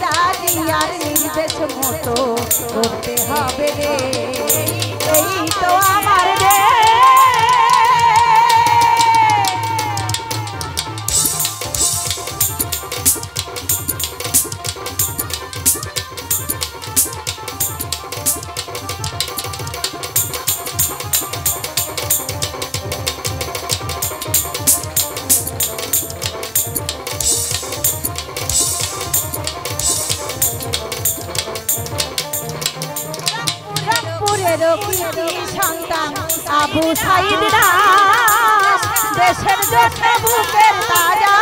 খালেদা জিয়ার নির্দেশ মতো করতে হবে রে, এই তো আমার রে। সন্তান আবু সাইদ দাস দেশের জন্য বুকের তাজা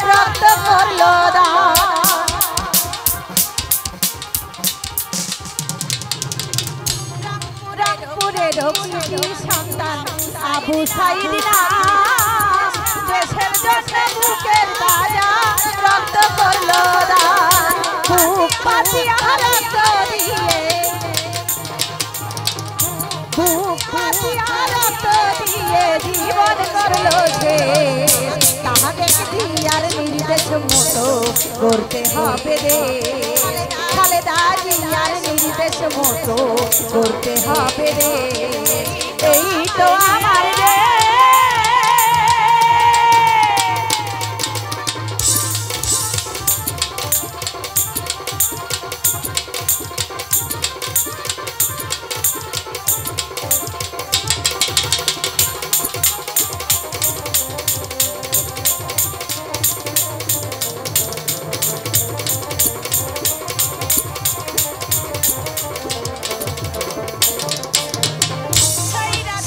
রক্ত করল দান। রামপুরের সন্তান আবু সাইদ দাস দেশের জন্য বুকের তাজা রক্ত করল দান। বুক পাতিয়া রক্ত দিয়ে জীবন করলো সে, তাহাকে জিয়ার নির্দেশ মতো করতে হবে রে, খালেদা জিয়ার নির্দেশ মতো করতে হবে রে, এই তো আমার রে।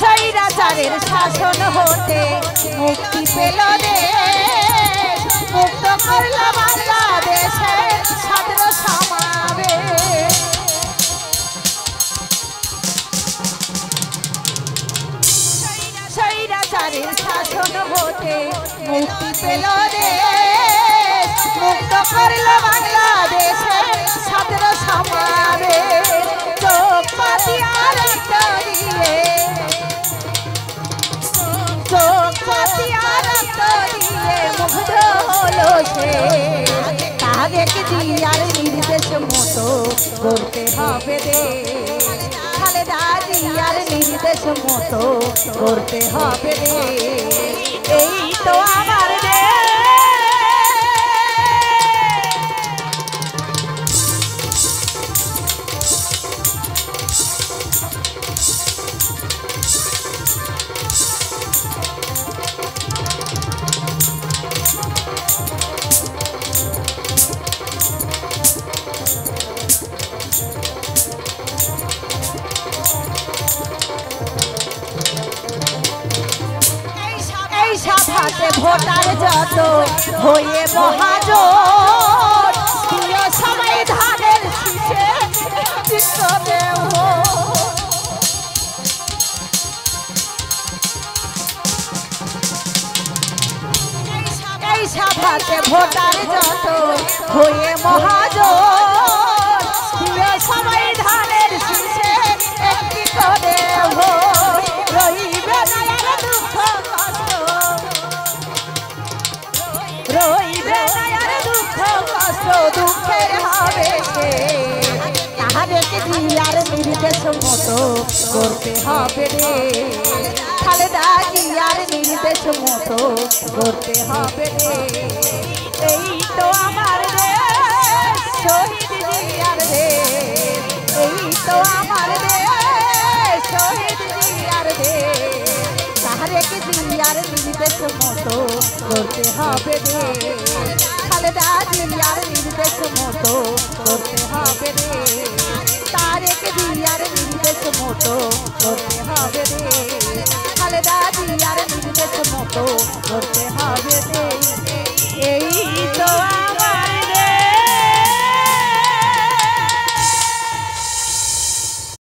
স্বৈরাচারের শাসন হতে মুক্তি পেল দেশ, মুক্ত করল বাংলাদেশের ছাত্র সমাবেশ। স্বৈরাচারের শাসন হতে মুক্তি পেল দেশ, মুক্ত করল বাংলাদেশের ছাত্র সমাবেশ। চোখ পাতিয়া রক্ত দিয়ে মুগ্ধ হলো সে, তাদেরকে জিয়ার নির্দেশ মতো করতে হবে রে, খালেদা জিয়ার নির্দেশ মতো করতে হবে রে, এই তো আমার রে। সাভাতে ভোটার যত হয়ে মহাজোট, প্রিয় সবাই ধানের শীষে জিতবে ভোট। এই সাভাতে ভোটার যত হয়ে মহাজোট, প্রিয় সবাই ধানের শীষে একটি করে ভোট। রইবে না আর দুঃখ কষ্ট, রইবে না আর দুঃখ কষ্ট, দুঃখের হবে সে, তাহাদেরকে জিয়ার নির্দেশ মতো করতে হবে রে, খালেদা জিয়ার নির্দেশ মতো করতে হবে রে, এই তো আমার রে শহীদ জিয়ার রে, এই তো আমার রে শহীদ জিয়ার রে, তাহাদেরকে জিয়ার নির্দেশ মতো করতে হবে রে, খালেদা জিয়ার নির্দেশ মতো করতে হবে রে, তারেক জিয়ার নির্দেশ মতো করতে হবে রে, খালেদা জিয়ার নির্দেশ মতো করতে হবে রে।